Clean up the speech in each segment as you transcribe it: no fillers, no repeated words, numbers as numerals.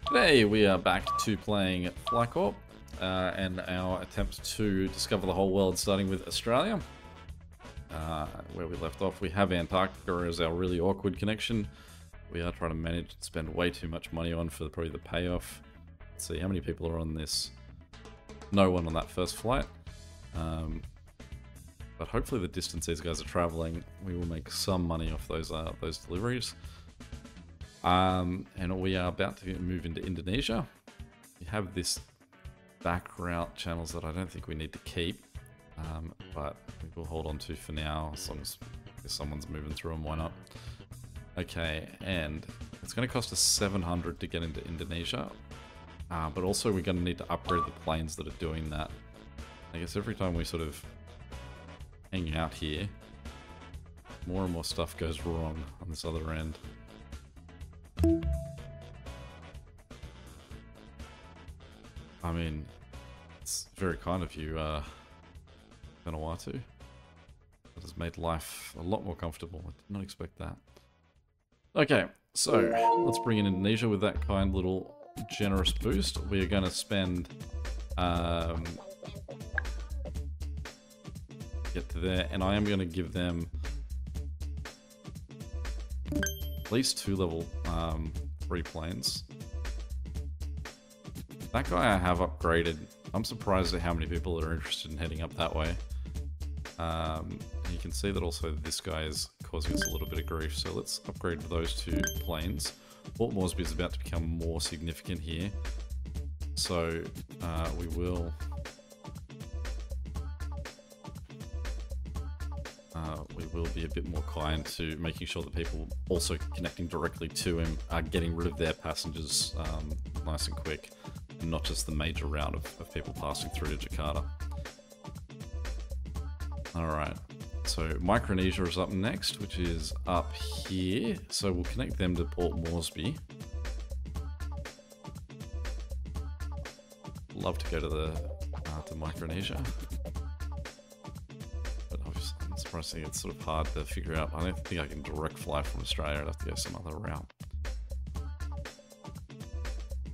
Today we are back to playing Corp and our attempt to discover the whole world, starting with Australia. Where we left off, we have Antarctica as our really awkward connection. We are trying to manage to spend way too much money on for probably the payoff. Let's see how many people are on this. No one on that first flight. But hopefully the distance these guys are traveling, we will make some money off those deliveries. And we are about to move into Indonesia. We have this back route channels that I don't think we need to keep, but we will hold on to for now, as long as if someone's moving through them, why not? Okay, and it's going to cost us 700 to get into Indonesia, but also we're going to need to upgrade the planes that are doing that. I guess every time we sort of hang out here, more and more stuff goes wrong on this other end. I mean, it's very kind of you, Vanuatu. That has made life a lot more comfortable. I did not expect that. Okay, so let's bring in Indonesia with that kind little generous boost. We are going to spend, get to there, and I am going to give them at least 2 level 3 planes. That guy I have upgraded. I'm surprised at how many people are interested in heading up that way. And you can see that also this guy is causing us a little bit of grief. So let's upgrade those 2 planes. Port Moresby is about to become more significant here. So we will... be a bit more kind to making sure that people also connecting directly to him are getting rid of their passengers nice and quick, and not just the major route of people passing through to Jakarta. Alright, so Micronesia is up next, which is up here, so we'll connect them to Port Moresby. Love to go to Micronesia. Surprisingly, it's sort of hard to figure out. I don't think I can direct fly from Australia. I'd have to go some other route.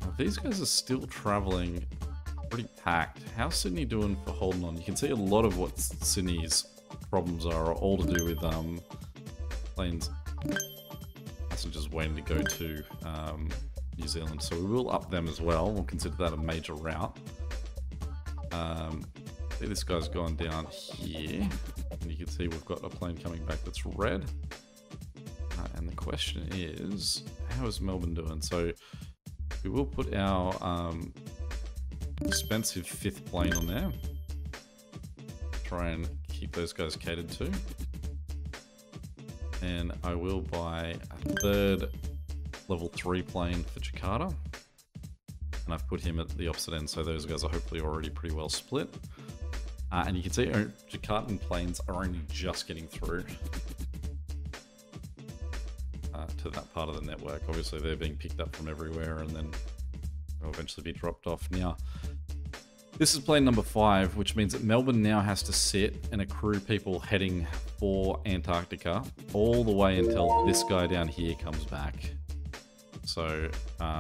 Now, these guys are still traveling pretty packed. How's Sydney doing for holding on? You can see a lot of what Sydney's problems are all to do with planes, passengers waiting to go to New Zealand. So we will up them as well. We'll consider that a major route. See, this guy's gone down here. And you can see we've got a plane coming back that's red. And the question is, how is Melbourne doing? So we will put our expensive 5th plane on there. Try and keep those guys catered to. And I will buy a 3rd level 3 plane for Jakarta. And I've put him at the opposite end, so those guys are hopefully already pretty well split. And you can see Jakartan planes are only just getting through to that part of the network. Obviously, they're being picked up from everywhere and then they'll eventually be dropped off. Now, this is plane number 5, which means that Melbourne now has to sit and accrue people heading for Antarctica all the way until this guy down here comes back. So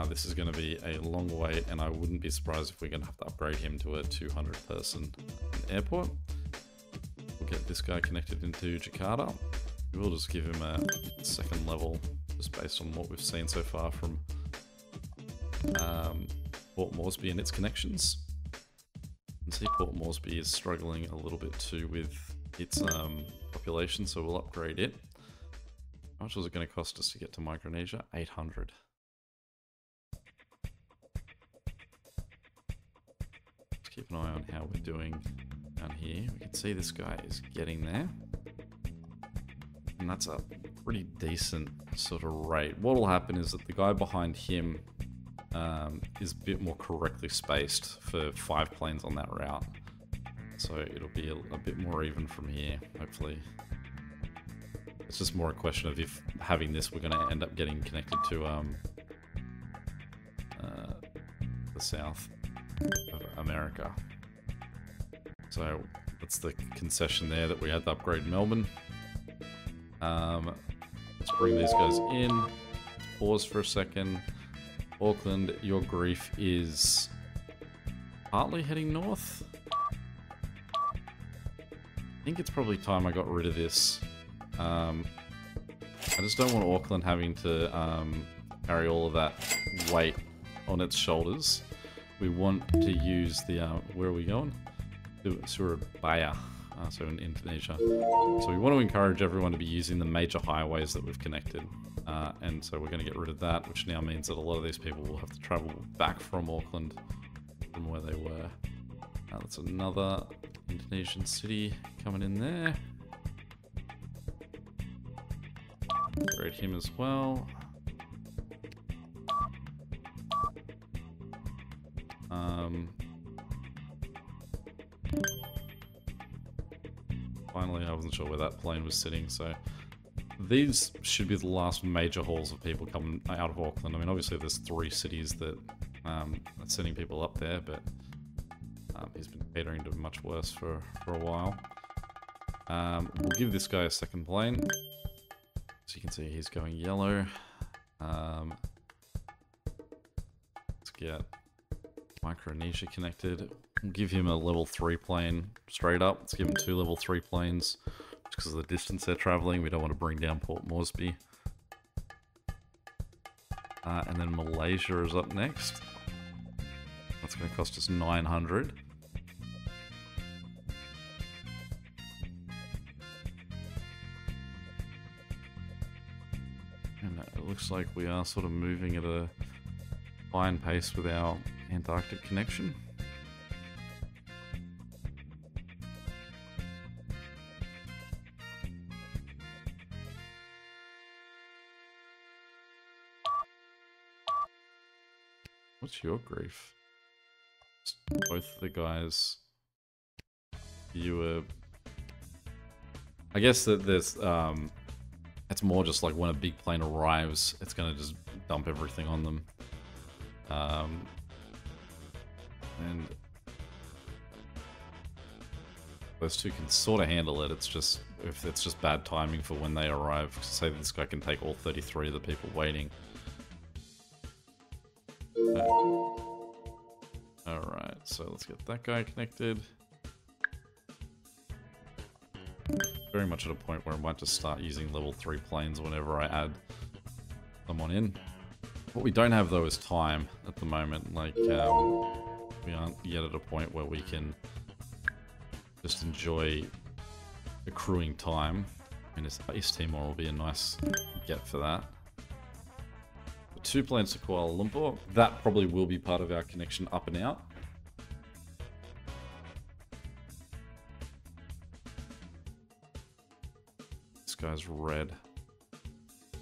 this is going to be a long wait, and I wouldn't be surprised if we're going to have to upgrade him to a 200-person airport. We'll get this guy connected into Jakarta. We'll just give him a 2nd level, just based on what we've seen so far from Port Moresby and its connections. And see, Port Moresby is struggling a little bit too with its population, so we'll upgrade it. How much was it going to cost us to get to Micronesia? 800. Keep an eye on how we're doing down here. We can see this guy is getting there. And that's a pretty decent sort of rate. What will happen is that the guy behind him is a bit more correctly spaced for 5 planes on that route. So it'll be a bit more even from here, hopefully. It's just more a question of if having this, we're going to end up getting connected to the south of America. So that's the concession there, that we had to upgrade Melbourne. Let's bring these guys in. Let's pause for a second. Auckland, your grief is partly heading north. I think it's probably time I got rid of this. I just don't want Auckland having to carry all of that weight on its shoulders. We want to use the, where are we going? Surabaya, so in Indonesia. So we want to encourage everyone to be using the major highways that we've connected. And so we're going to get rid of that, which now means that a lot of these people will have to travel back from Auckland from where they were. That's another Indonesian city coming in there. Upgrade him as well. Finally, I wasn't sure where that plane was sitting, so these should be the last major hauls of people coming out of Auckland. I mean, obviously there's 3 cities that are sending people up there, but he's been catering to much worse for a while. We'll give this guy a second plane. So you can see he's going yellow. Let's get Micronesia connected. We'll give him a level 3 plane straight up. Let's give him 2 level 3 planes. Just because of the distance they're traveling, we don't want to bring down Port Moresby. And then Malaysia is up next. That's going to cost us 900. And it looks like we are sort of moving at a fine pace with our Antarctic connection. What's your grief? Both the guys. You were... I guess that there's... it's more just like when a big plane arrives, it's going to just dump everything on them. And... those two can sort of handle it. It's just... if it's just bad timing for when they arrive. Say this guy can take all 33 of the people waiting. Alright, so let's get that guy connected. Very much at a point where I might just start using level 3 planes whenever I add someone in. What we don't have though is time at the moment. Like, we aren't yet at a point where we can just enjoy accruing time. I mean, East Timor will be a nice get for that. 2 planes to Kuala Lumpur. That probably will be part of our connection up and out. This guy's red.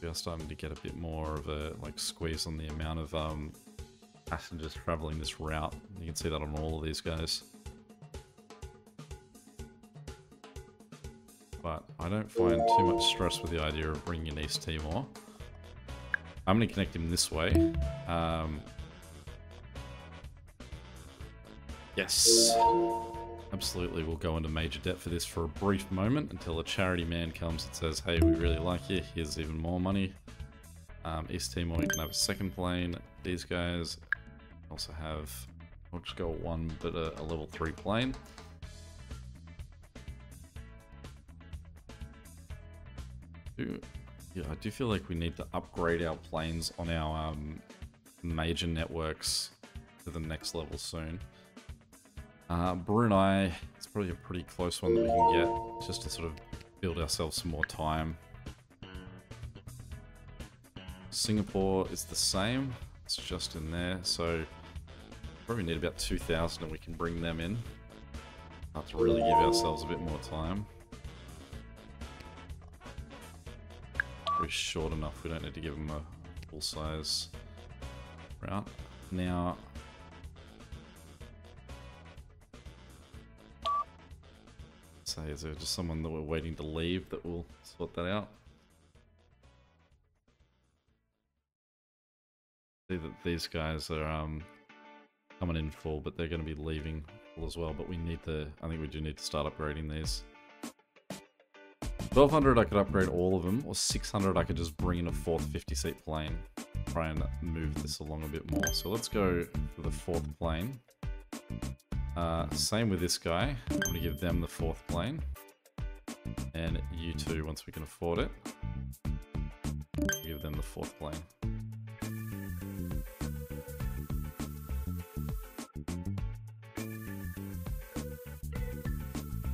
We are starting to get a bit more of a squeeze on the amount of passengers traveling this route. You can see that on all of these guys. But I don't find too much stress with the idea of bringing in East Timor. I'm going to connect him this way. Yes. Absolutely, we'll go into major debt for this for a brief moment until a charity man comes and says, hey, we really like you, here's even more money. East Timor, you can have a second plane. These guys also have, I'll just go 1, but a level 3 plane. Yeah, I do feel like we need to upgrade our planes on our major networks to the next level soon. Brunei, it's probably a pretty close one that we can get just to sort of build ourselves some more time. Singapore is the same, it's just in there, so probably need about 2,000 and we can bring them in. Have to really give ourselves a bit more time. We're short enough, we don't need to give them a full size route. Now, say, is there just someone that we're waiting to leave that will sort that out? See that these guys are coming in full, but they're going to be leaving full as well, but we need to, I think we do need to start upgrading these. 1200 I could upgrade all of them, or 600 I could just bring in a 4th 50-seat plane. try and move this along a bit more. So let's go for the 4th plane. Same with this guy. I'm going to give them the 4th plane. And you two, once we can afford it, give them the 4th plane.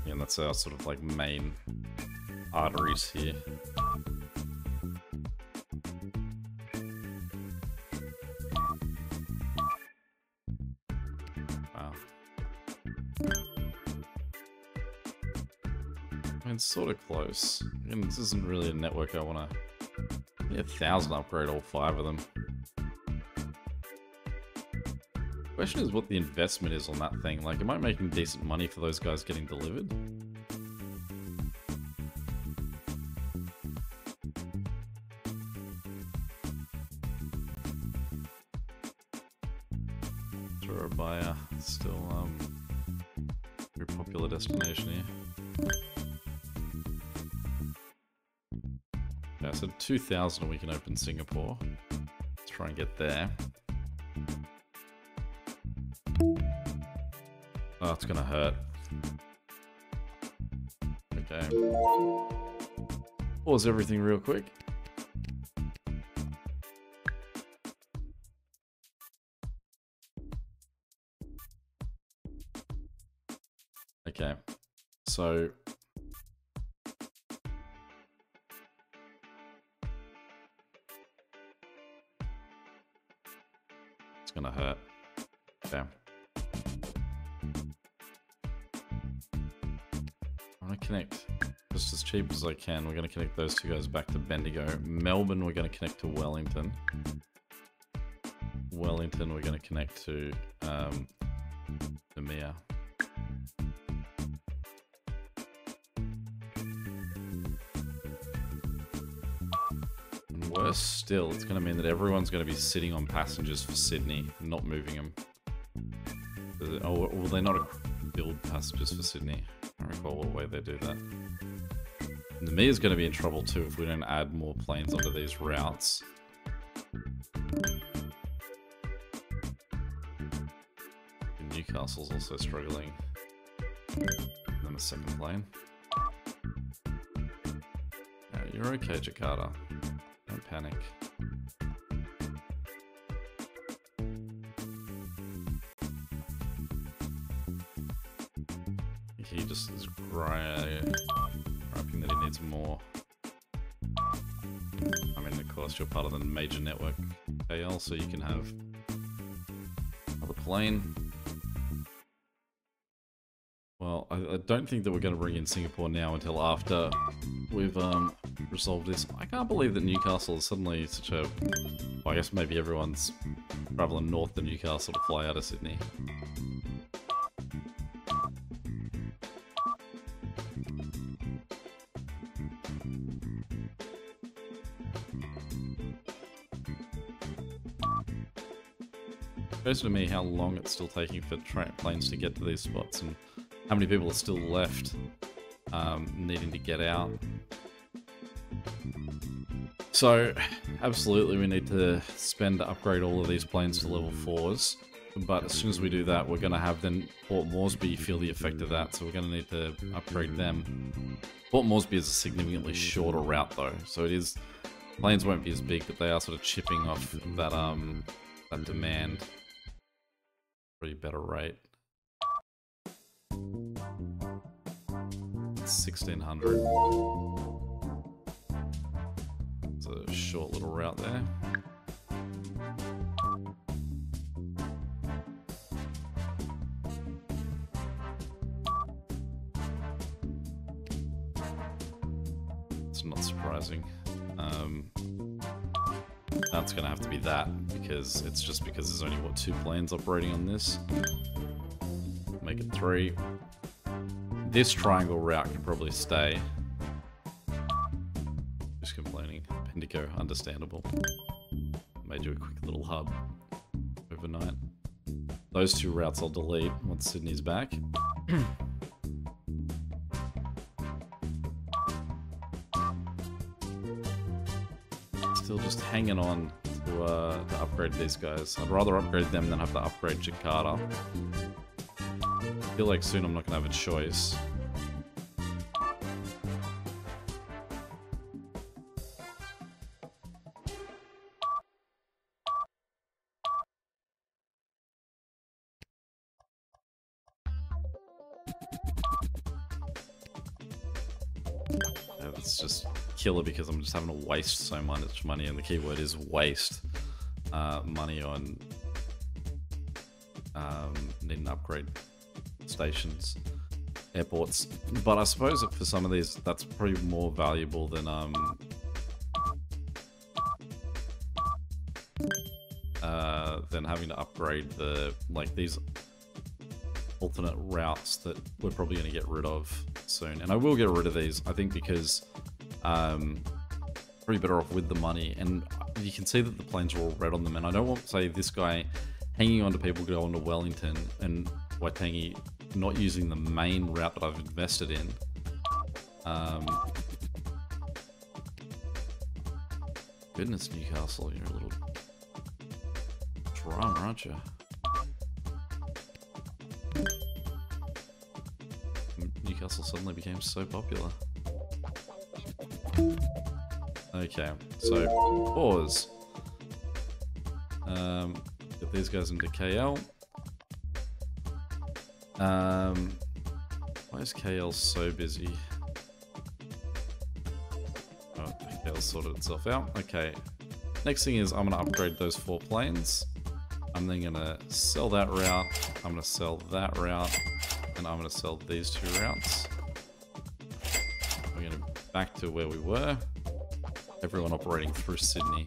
And that's our sort of like main arteries here. Wow. I mean, it's sort of close. And this isn't really a network I want to... Yeah, 1,000 upgrade all 5 of them. Question is what the investment is on that thing. Like, am I making decent money for those guys getting delivered? Surabaya, still very popular destination here. Yeah, so 2,000 and we can open Singapore. Let's try and get there. Oh, it's gonna hurt. Okay. Pause everything real quick. Okay. So... it's gonna hurt. Okay. I'm gonna connect just as cheap as I can. We're gonna connect those two guys back to Bendigo. Melbourne, we're gonna connect to Wellington. Wellington, we're gonna connect to Namia. And worse still, it's gonna mean that everyone's gonna be sitting on passengers for Sydney, not moving them. Or will they not build passengers for Sydney? I don't recall what way they do that. And Namia's going to be in trouble too if we don't add more planes onto these routes. Newcastle's also struggling. And then a 2nd plane. You're okay, Jakarta. Don't panic. He just is griping that he needs more. I mean, of course, you're part of the major network AL, so you can have another plane. Well, I don't think that we're going to bring in Singapore now until after we've resolved this. I can't believe that Newcastle is suddenly such a... Well, I guess maybe everyone's traveling north to Newcastle to fly out of Sydney. Shows to me how long it's still taking for planes to get to these spots and how many people are still left needing to get out. So, absolutely we need to spend to upgrade all of these planes to level 4s. But as soon as we do that, we're going to have then Port Moresby feel the effect of that, so we're going to need to upgrade them. Port Moresby is a significantly shorter route though, so it is... Planes won't be as big, but they are sort of chipping off that, that demand. Pretty better rate. 1600. It's a short little route there. It's not surprising. That's gonna have to be that because it's just because there's only what 2 planes operating on this. Make it 3. This triangle route can probably stay. Just complaining. Bendigo, understandable. Made you a quick little hub overnight. Those 2 routes I'll delete once Sydney's back. Still just hanging on to upgrade these guys. I'd rather upgrade them than have to upgrade Jakarta. I feel like soon I'm not going to have a choice. Yeah, it's just killer because I'm just having to waste so much money, and the keyword is waste money on needing to upgrade stations, airports. But I suppose that for some of these, that's probably more valuable than having to upgrade these alternate routes that we're probably going to get rid of soon. And I will get rid of these, I think, because probably better off with the money. And you can see that the planes are all red on them, and I don't want, say, this guy hanging on to people going to Wellington and Waitangi not using the main route that I've invested in. Goodness, Newcastle, you're a little drama, aren't you? Newcastle suddenly became so popular. Okay, so pause. Get these guys into KL. Why is KL so busy? Oh, KL sorted itself out. Okay. Next thing is I'm going to upgrade those 4 planes. I'm then going to sell that route. I'm going to sell that route. And I'm going to sell these 2 routes. We're going to back to where we were. Everyone operating through Sydney.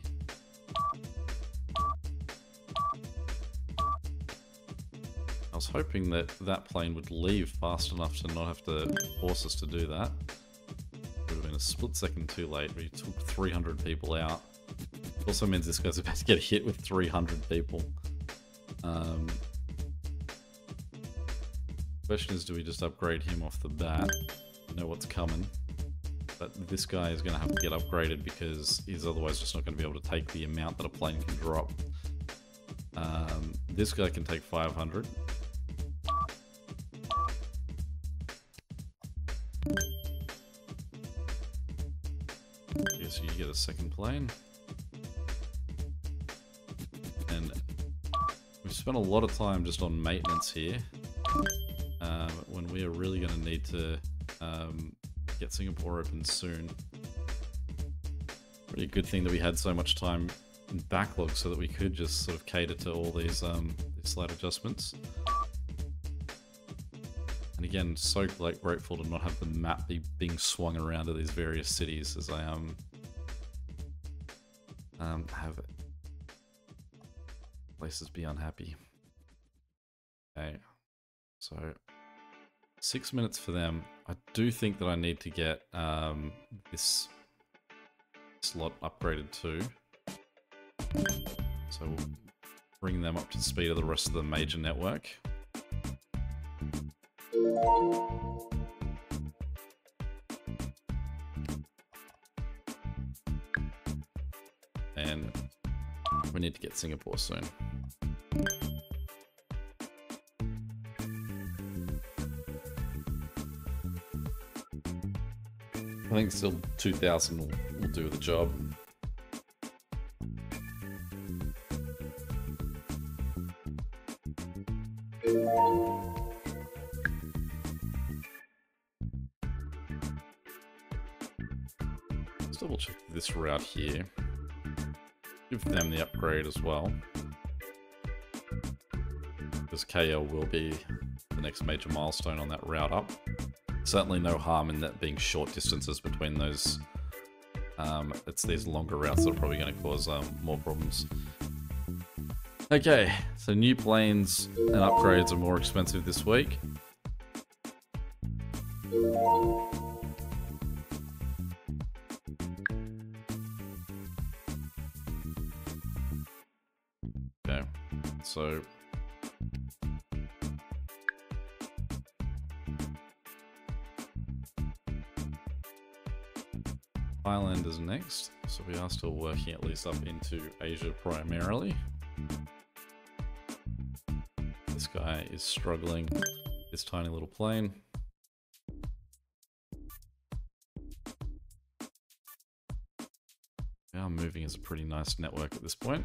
I was hoping that that plane would leave fast enough to not have to force us to do that. Would have been a split second too late. We took 300 people out. It also means this guy's about to get hit with 300 people. Question is, do we just upgrade him off the bat? You know what's coming. But this guy is going to have to get upgraded because he's otherwise just not going to be able to take the amount that a plane can drop. This guy can take 500. Guess you get a second plane. And we've spent a lot of time just on maintenance here. When we are really going to need to get Singapore open soon. Really good thing that we had so much time in backlog so that we could just sort of cater to all these slight adjustments. And again, so grateful to not have the map being swung around to these various cities as I have places be unhappy. Okay, so 6 minutes for them. I do think that I need to get this slot upgraded too. So we'll bring them up to the speed of the rest of the major network. And we need to get Singapore soon. I think still 2,000 will do the job. Let's double check this route here. Give them the upgrade as well. Because KL will be the next major milestone on that route up. Certainly no harm in that being short distances between those. It's these longer routes that are probably going to cause more problems. Okay, so new planes and upgrades are more expensive this week. Okay, so Thailand is next, so we are still working at least up into Asia primarily. This guy is struggling, this tiny little plane. We are moving as a pretty nice network at this point.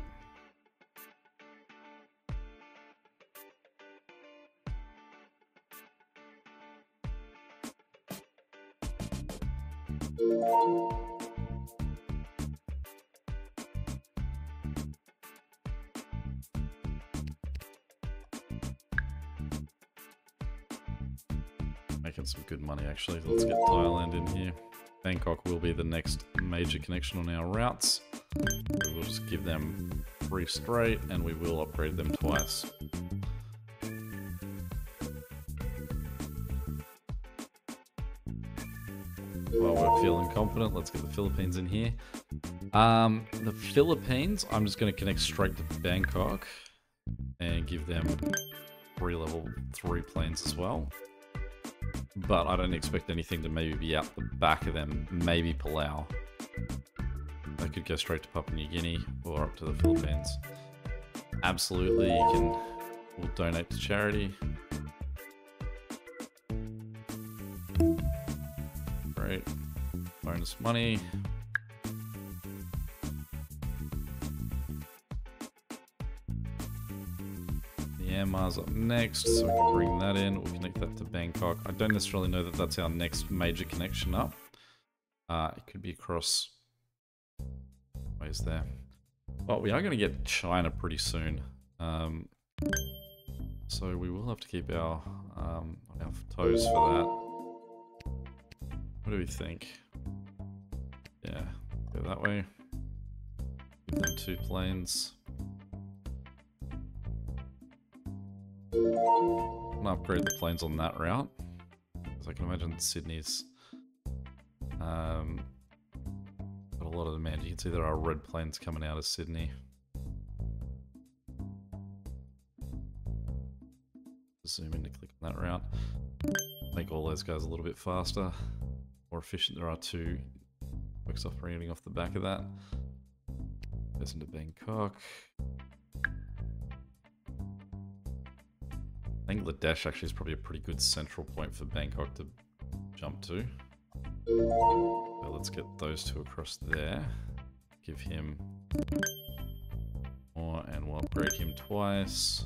Making some good money actually. Let's get Thailand in here. Bangkok will be the next major connection on our routes. We will just give them 3 straight and we will upgrade them twice. While we're feeling confident, let's get the Philippines in here. The Philippines, I'm just going to connect straight to Bangkok and give them 3 level 3 planes as well. But I don't expect anything to maybe be out the back of them. Maybe Palau. They could go straight to Papua New Guinea or up to the Philippines. Absolutely, we'll donate to charity. Great. Bonus money. Myanmar's up next, so we can bring that in. We'll connect that to Bangkok. I don't necessarily know that that's our next major connection up. It could be across ways there. But we are going to get China pretty soon. So we will have to keep our toes for that. What do we think? Yeah, go that way. Give them 2 planes. I'm gonna upgrade the planes on that route, because I can imagine Sydney's got a lot of demand. You can see there are red planes coming out of Sydney. Zoom in to click on that route. Make all those guys a little bit faster, more efficient. There are 2 works operating off the back of that. Goes into Bangkok. Bangladesh actually is probably a pretty good central point for Bangkok to jump to. So let's get those 2 across there. Give him more and we'll upgrade him twice.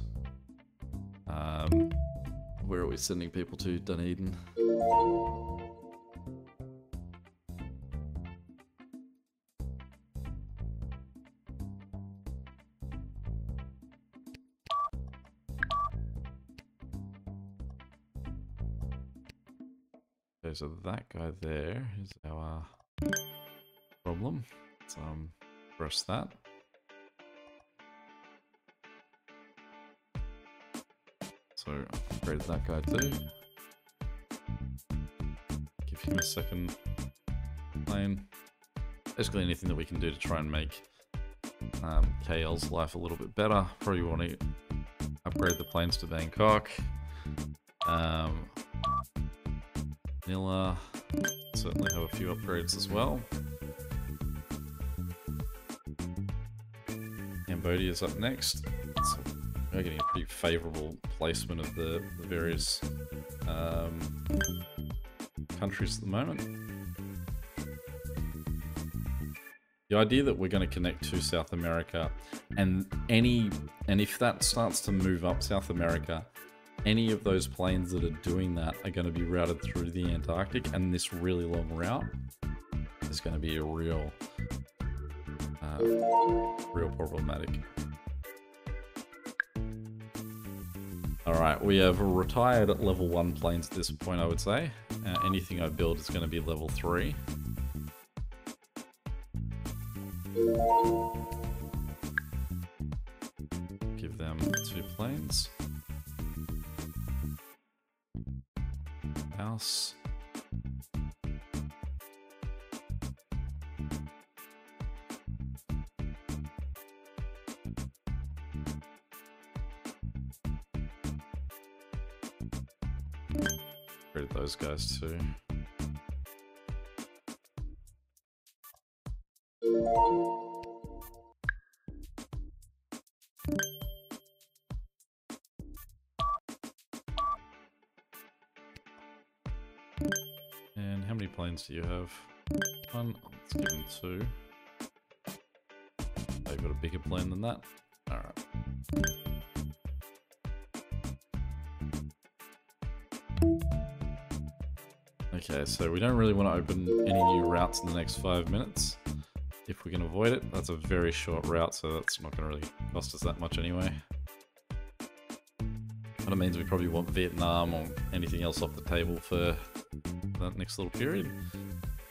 Where are we sending people to? Dunedin. Okay, so that guy there is our problem. Let's press that. So upgrade that guy too. Give him a second plane. Basically anything that we can do to try and make KL's life a little bit better. Probably want to upgrade the planes to Bangkok. Manila, certainly have a few upgrades as well. Cambodia's up next. So we're getting a pretty favourable placement of the various countries at the moment. The idea that we're going to connect to South America and if that starts to move up South America, any of those planes that are doing that are going to be routed through the Antarctic, and this really long route is going to be a real problematic. Alright, we have retired at level 1 planes at this point, I would say. Anything I build is going to be level 3. Give them 2 planes. House. Rid of those guys too. And how many planes do you have? One. Let's give him two. Oh, you've got a bigger plane than that? Alright. Okay, so we don't really want to open any new routes in the next 5 minutes. If we can avoid it, that's a very short route, so that's not going to really cost us that much anyway. But it means we probably want Vietnam or anything else off the table for that next little period.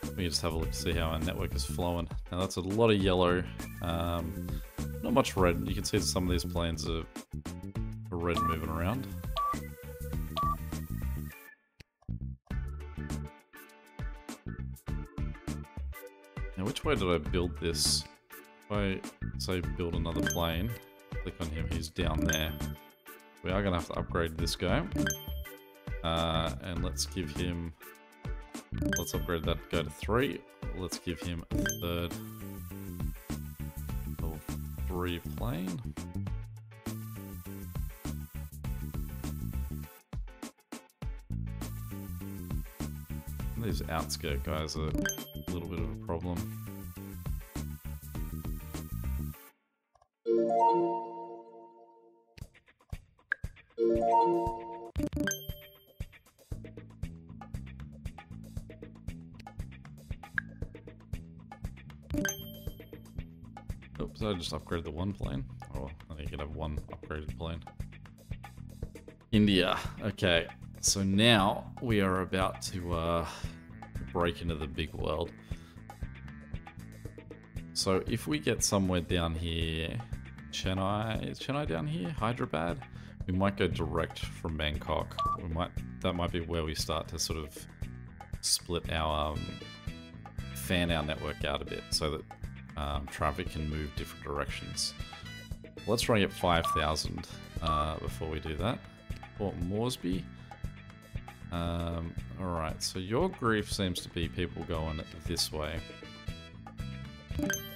We can just have a look to see how our network is flowing. Now that's a lot of yellow, not much red. You can see that some of these planes are red moving around. Now which way did I build this? If I say build another plane, click on him, he's down there. We are going to have to upgrade this guy. And let's give him... Let's upgrade that, go to 3. Let's give him a third level 3 plane. And these outskirt guys are a little bit of a problem. Oops, I just upgraded the one plane. Oh, I think you can have one upgraded plane. India. Okay, so now we are about to break into the big world. So if we get somewhere down here, Chennai, is Chennai down here? Hyderabad? We might go direct from Bangkok. That might be where we start to sort of split our, fan our network out a bit so that traffic can move different directions. Let's try and get 5,000 before we do that. Port Moresby. Alright, so your grief seems to be people going this way.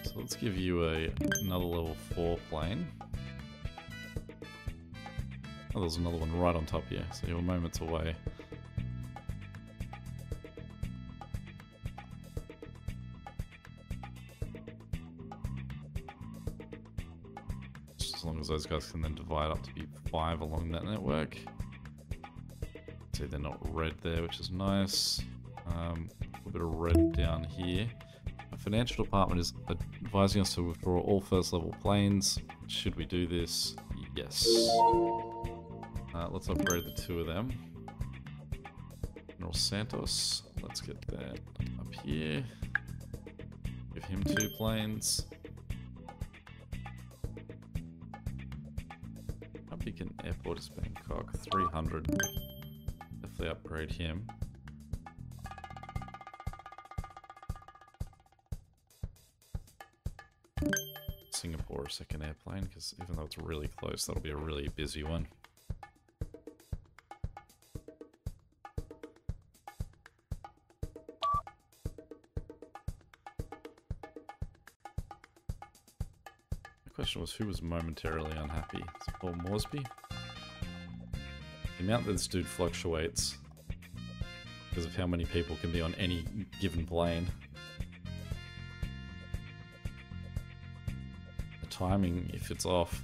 So let's give you another level 4 plane. Oh, there's another one right on top here, so you're moments away. Just as long as those guys can then divide up to be 5 along that network. See, they're not red there, which is nice. A little bit of red down here. The financial department is advising us to withdraw all first level planes. Should we do this? Yes. Let's upgrade the 2 of them. General Santos, let's get that up here. Give him 2 planes. How big an airport is Bangkok? 300. Definitely upgrade him. Singapore, a second airplane, because even though it's really close, that'll be a really busy one. The question was, who was momentarily unhappy? Is it Paul Moresby? The amount that this dude fluctuates because of how many people can be on any given plane. The timing, if it's off,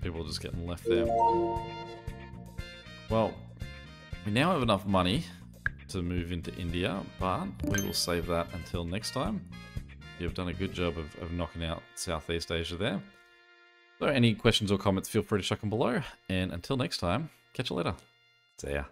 people are just getting left there. Well, we now have enough money to move into India, but we will save that until next time. You've done a good job of knocking out Southeast Asia there. So any questions or comments, feel free to chuck them below. And until next time, catch you later. See ya.